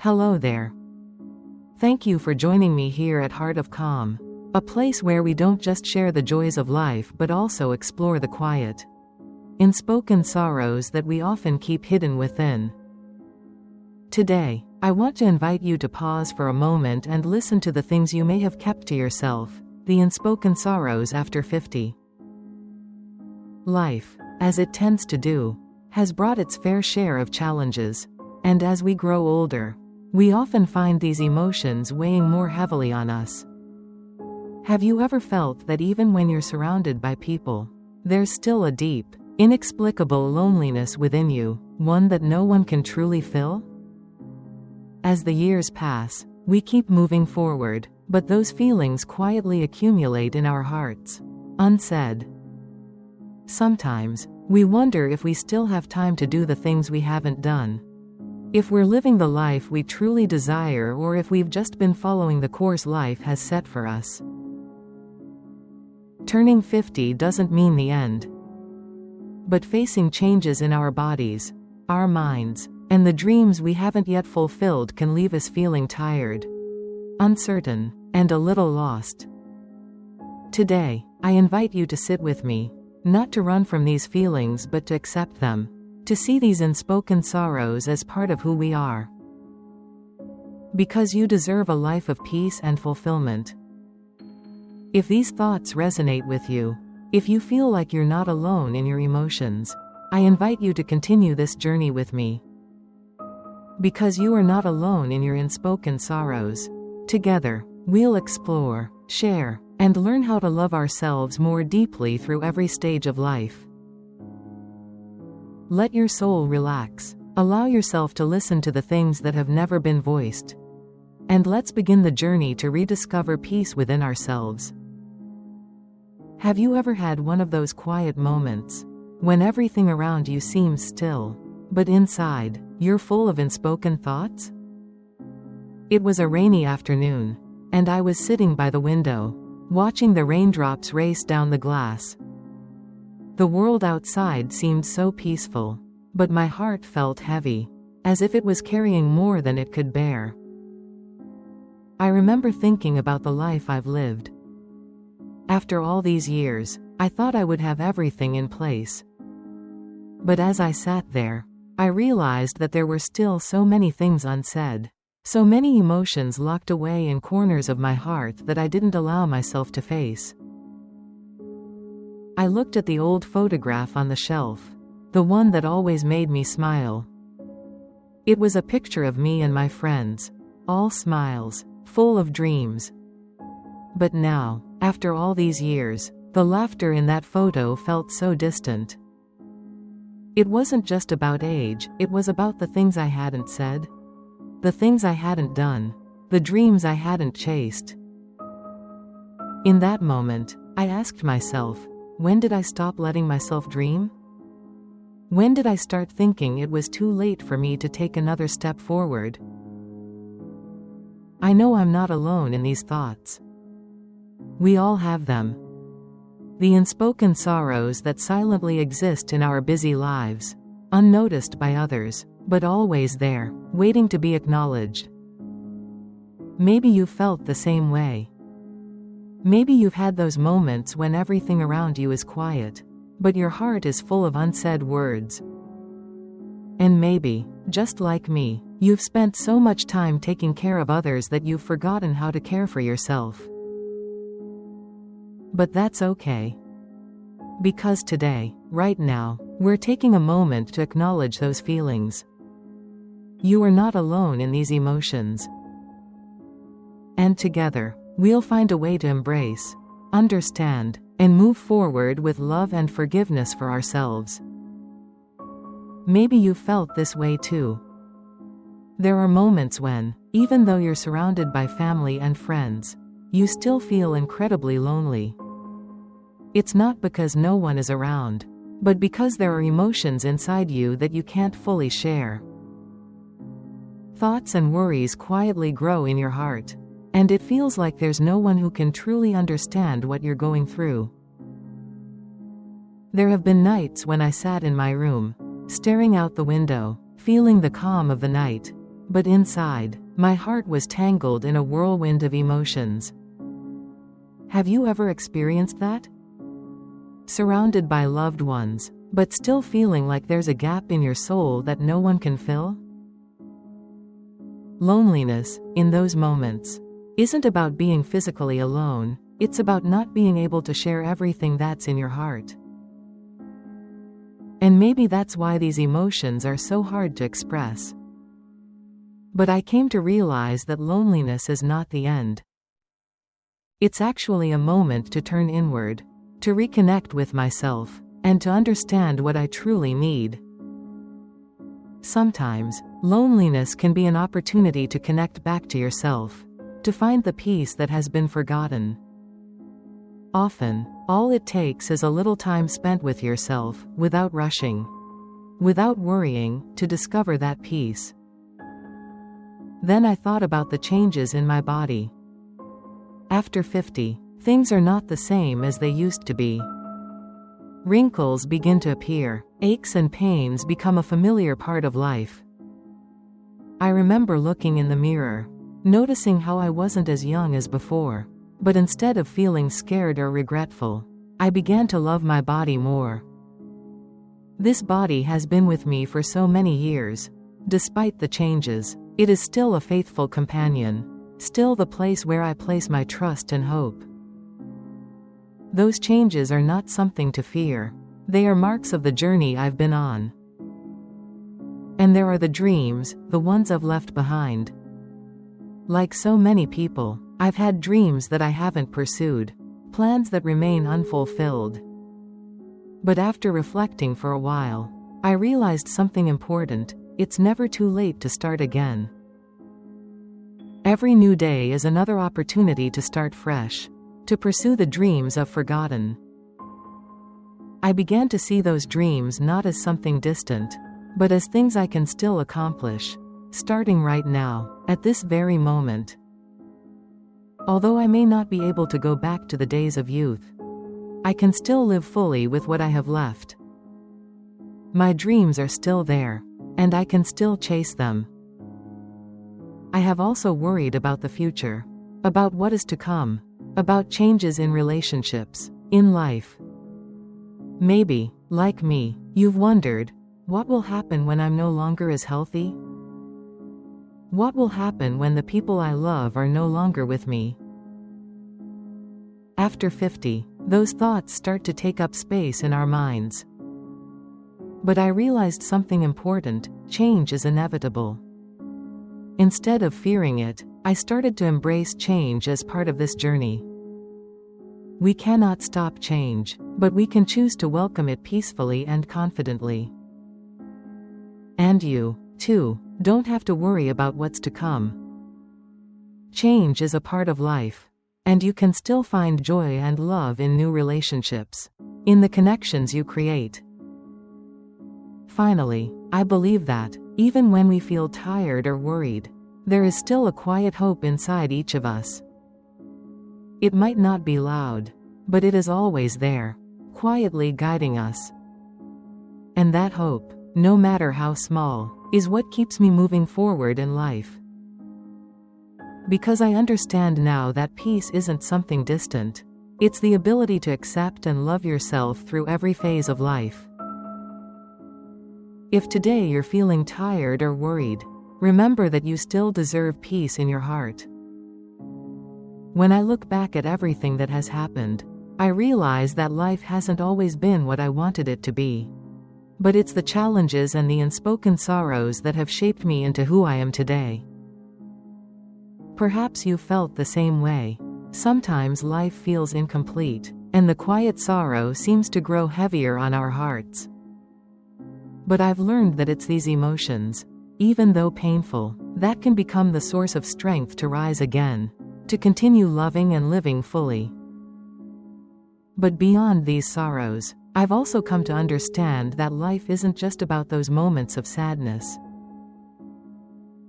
Hello there. Thank you for joining me here at Heart of Calm, a place where we don't just share the joys of life but also explore the quiet, unspoken sorrows that we often keep hidden within. Today, I want to invite you to pause for a moment and listen to the things you may have kept to yourself, the unspoken sorrows after 50. Life, as it tends to do, has brought its fair share of challenges, and as we grow older, we often find these emotions weighing more heavily on us. Have you ever felt that even when you're surrounded by people, there's still a deep, inexplicable loneliness within you, one that no one can truly fill? As the years pass, we keep moving forward, but those feelings quietly accumulate in our hearts, unsaid. Sometimes, we wonder if we still have time to do the things we haven't done, if we're living the life we truly desire, or if we've just been following the course life has set for us. Turning 50 doesn't mean the end, but facing changes in our bodies, our minds, and the dreams we haven't yet fulfilled can leave us feeling tired, uncertain, and a little lost. Today, I invite you to sit with me, not to run from these feelings but to accept them, to see these unspoken sorrows as part of who we are. Because you deserve a life of peace and fulfillment. If these thoughts resonate with you, if you feel like you're not alone in your emotions, I invite you to continue this journey with me. Because you are not alone in your unspoken sorrows. Together, we'll explore, share, and learn how to love ourselves more deeply through every stage of life. Let your soul relax. Allow yourself to listen to the things that have never been voiced. And let's begin the journey to rediscover peace within ourselves. Have you ever had one of those quiet moments, when everything around you seems still, but inside, you're full of unspoken thoughts? It was a rainy afternoon, and I was sitting by the window, watching the raindrops race down the glass. The world outside seemed so peaceful, but my heart felt heavy, as if it was carrying more than it could bear. I remember thinking about the life I've lived. After all these years, I thought I would have everything in place. But as I sat there, I realized that there were still so many things unsaid, so many emotions locked away in corners of my heart that I didn't allow myself to face. I looked at the old photograph on the shelf, the one that always made me smile. It was a picture of me and my friends, all smiles, full of dreams. But now, after all these years, the laughter in that photo felt so distant. It wasn't just about age, it was about the things I hadn't said, the things I hadn't done, the dreams I hadn't chased. In that moment, I asked myself, when did I stop letting myself dream? When did I start thinking it was too late for me to take another step forward? I know I'm not alone in these thoughts. We all have them. The unspoken sorrows that silently exist in our busy lives, unnoticed by others, but always there, waiting to be acknowledged. Maybe you felt the same way. Maybe you've had those moments when everything around you is quiet, but your heart is full of unsaid words. And maybe, just like me, you've spent so much time taking care of others that you've forgotten how to care for yourself. But that's okay. Because today, right now, we're taking a moment to acknowledge those feelings. You are not alone in these emotions. And together, we'll find a way to embrace, understand, and move forward with love and forgiveness for ourselves. Maybe you felt this way too. There are moments when, even though you're surrounded by family and friends, you still feel incredibly lonely. It's not because no one is around, but because there are emotions inside you that you can't fully share. Thoughts and worries quietly grow in your heart, and it feels like there's no one who can truly understand what you're going through. There have been nights when I sat in my room, staring out the window, feeling the calm of the night, But inside, my heart was tangled in a whirlwind of emotions. Have you ever experienced that? Surrounded by loved ones, but still feeling like there's a gap in your soul that no one can fill? Loneliness, in those moments, isn't about being physically alone, it's about not being able to share everything that's in your heart. And maybe that's why these emotions are so hard to express. But I came to realize that loneliness is not the end. It's actually a moment to turn inward, to reconnect with myself, and to understand what I truly need. Sometimes, loneliness can be an opportunity to connect back to yourself, to find the peace that has been forgotten. Often, all it takes is a little time spent with yourself, without rushing, without worrying, to discover that peace. Then I thought about the changes in my body. After 50, things are not the same as they used to be. Wrinkles begin to appear, aches and pains become a familiar part of life. I remember looking in the mirror, noticing how I wasn't as young as before, but instead of feeling scared or regretful, I began to love my body more. This body has been with me for so many years. Despite the changes, it is still a faithful companion, still the place where I place my trust and hope. Those changes are not something to fear. They are marks of the journey I've been on. And there are the dreams, the ones I've left behind. Like so many people, I've had dreams that I haven't pursued, plans that remain unfulfilled. But after reflecting for a while, I realized something important: it's never too late to start again. Every new day is another opportunity to start fresh, to pursue the dreams I've forgotten. I began to see those dreams not as something distant, but as things I can still accomplish, starting right now, at this very moment. Although I may not be able to go back to the days of youth, I can still live fully with what I have left. My dreams are still there, and I can still chase them. I have also worried about the future, about what is to come, about changes in relationships, in life. Maybe, like me, you've wondered, what will happen when I'm no longer as healthy? What will happen when the people I love are no longer with me? After 50, those thoughts start to take up space in our minds. But I realized something important: change is inevitable. Instead of fearing it, I started to embrace change as part of this journey. We cannot stop change, but we can choose to welcome it peacefully and confidently. And you, too, don't have to worry about what's to come. Change is a part of life, and you can still find joy and love in new relationships, in the connections you create. Finally, I believe that, even when we feel tired or worried, there is still a quiet hope inside each of us. It might not be loud, but it is always there, quietly guiding us. And that hope, no matter how small, is what keeps me moving forward in life. Because I understand now that peace isn't something distant. It's the ability to accept and love yourself through every phase of life. If today you're feeling tired or worried, remember that you still deserve peace in your heart. When I look back at everything that has happened, I realize that life hasn't always been what I wanted it to be. But it's the challenges and the unspoken sorrows that have shaped me into who I am today. Perhaps you felt the same way. Sometimes life feels incomplete, and the quiet sorrow seems to grow heavier on our hearts. But I've learned that it's these emotions, even though painful, that can become the source of strength to rise again, to continue loving and living fully. But beyond these sorrows, I've also come to understand that life isn't just about those moments of sadness.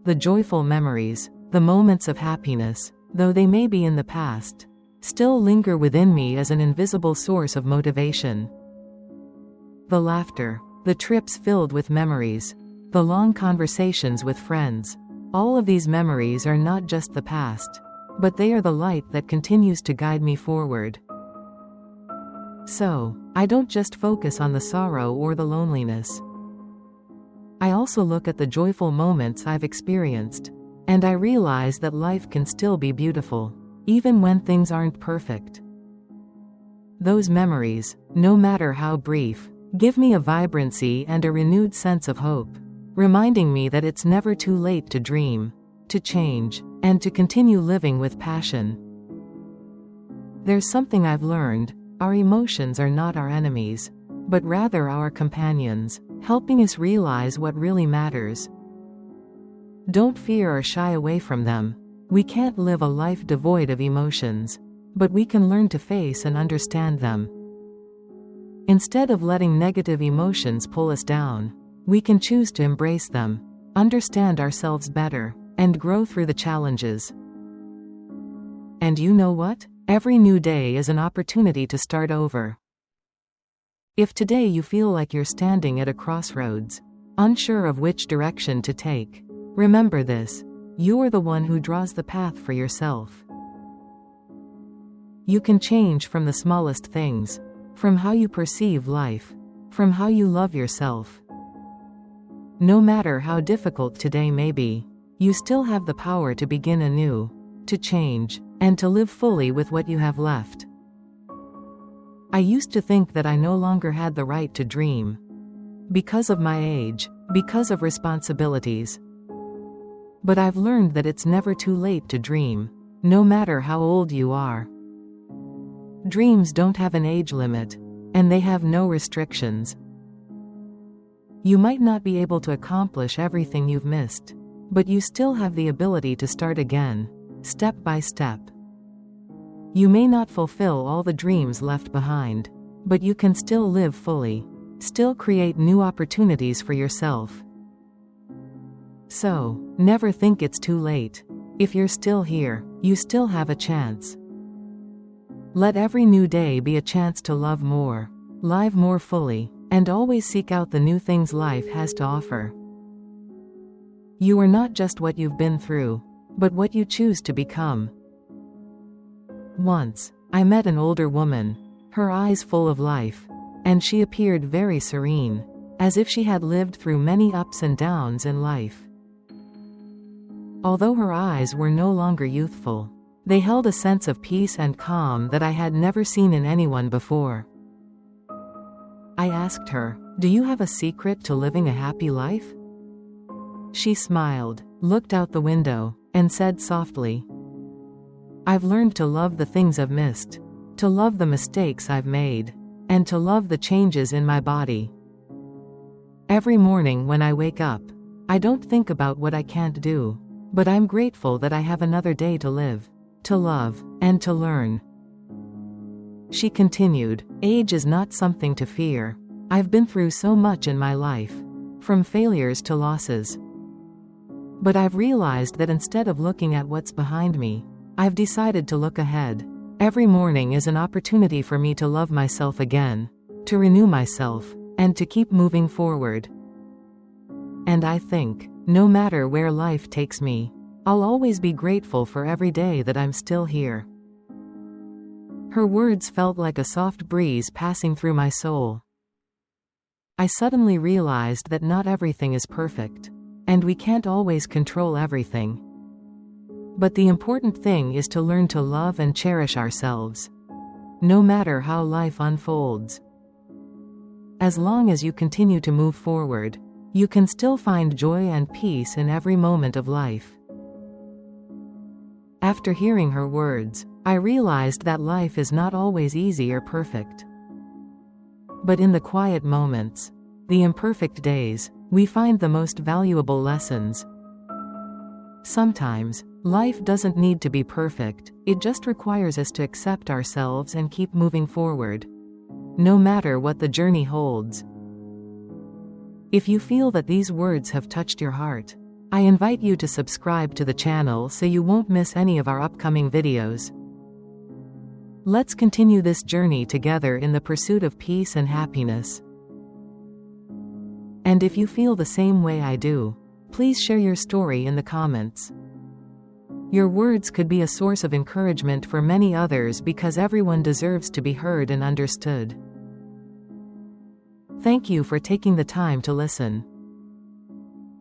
The joyful memories, the moments of happiness, though they may be in the past, still linger within me as an invisible source of motivation. The laughter, the trips filled with memories, the long conversations with friends, All of these memories are not just the past, but they are the light that continues to guide me forward. So, I don't just focus on the sorrow or the loneliness. I also look at the joyful moments I've experienced, and I realize that life can still be beautiful, even when things aren't perfect. Those memories, no matter how brief, give me a vibrancy and a renewed sense of hope, reminding me that it's never too late to dream, to change, and to continue living with passion. There's something I've learned: our emotions are not our enemies, but rather our companions, helping us realize what really matters. Don't fear or shy away from them. We can't live a life devoid of emotions, but we can learn to face and understand them. Instead of letting negative emotions pull us down, we can choose to embrace them, understand ourselves better, and grow through the challenges. And you know what? Every new day is an opportunity to start over. If today you feel like you're standing at a crossroads, unsure of which direction to take, remember this: you're the one who draws the path for yourself. You can change from the smallest things, from how you perceive life, from how you love yourself. No matter how difficult today may be, you still have the power to begin anew, to change, and to live fully with what you have left. I used to think that I no longer had the right to dream. Because of my age, because of responsibilities. But I've learned that it's never too late to dream, no matter how old you are. Dreams don't have an age limit, and they have no restrictions. You might not be able to accomplish everything you've missed, but you still have the ability to start again, step by step. You may not fulfill all the dreams left behind, but you can still live fully, still create new opportunities for yourself. So, never think it's too late. If you're still here, you still have a chance. Let every new day be a chance to love more, live more fully, and always seek out the new things life has to offer. You are not just what you've been through, but what you choose to become. Once, I met an older woman, her eyes full of life, and she appeared very serene, as if she had lived through many ups and downs in life. Although her eyes were no longer youthful, they held a sense of peace and calm that I had never seen in anyone before. I asked her, "Do you have a secret to living a happy life?" She smiled, looked out the window, and said softly, "I've learned to love the things I've missed, to love the mistakes I've made, and to love the changes in my body. Every morning when I wake up, I don't think about what I can't do, but I'm grateful that I have another day to live, to love, and to learn." She continued, "Age is not something to fear. I've been through so much in my life, from failures to losses. But I've realized that instead of looking at what's behind me, I've decided to look ahead. Every morning is an opportunity for me to love myself again, to renew myself, and to keep moving forward. And I think, no matter where life takes me, I'll always be grateful for every day that I'm still here." Her words felt like a soft breeze passing through my soul. I suddenly realized that not everything is perfect, and we can't always control everything. But the important thing is to learn to love and cherish ourselves, no matter how life unfolds. As long as you continue to move forward, you can still find joy and peace in every moment of life. After hearing her words, I realized that life is not always easy or perfect. But in the quiet moments, the imperfect days, we find the most valuable lessons. Sometimes, life doesn't need to be perfect, it just requires us to accept ourselves and keep moving forward, no matter what the journey holds. If you feel that these words have touched your heart, I invite you to subscribe to the channel so you won't miss any of our upcoming videos. Let's continue this journey together in the pursuit of peace and happiness. And if you feel the same way I do, Please share your story in the comments. Your words could be a source of encouragement for many others because everyone deserves to be heard and understood. Thank you for taking the time to listen.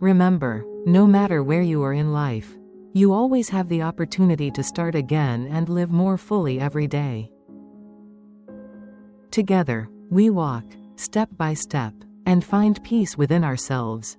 Remember, no matter where you are in life, you always have the opportunity to start again and live more fully every day. Together, we walk, step by step, and find peace within ourselves.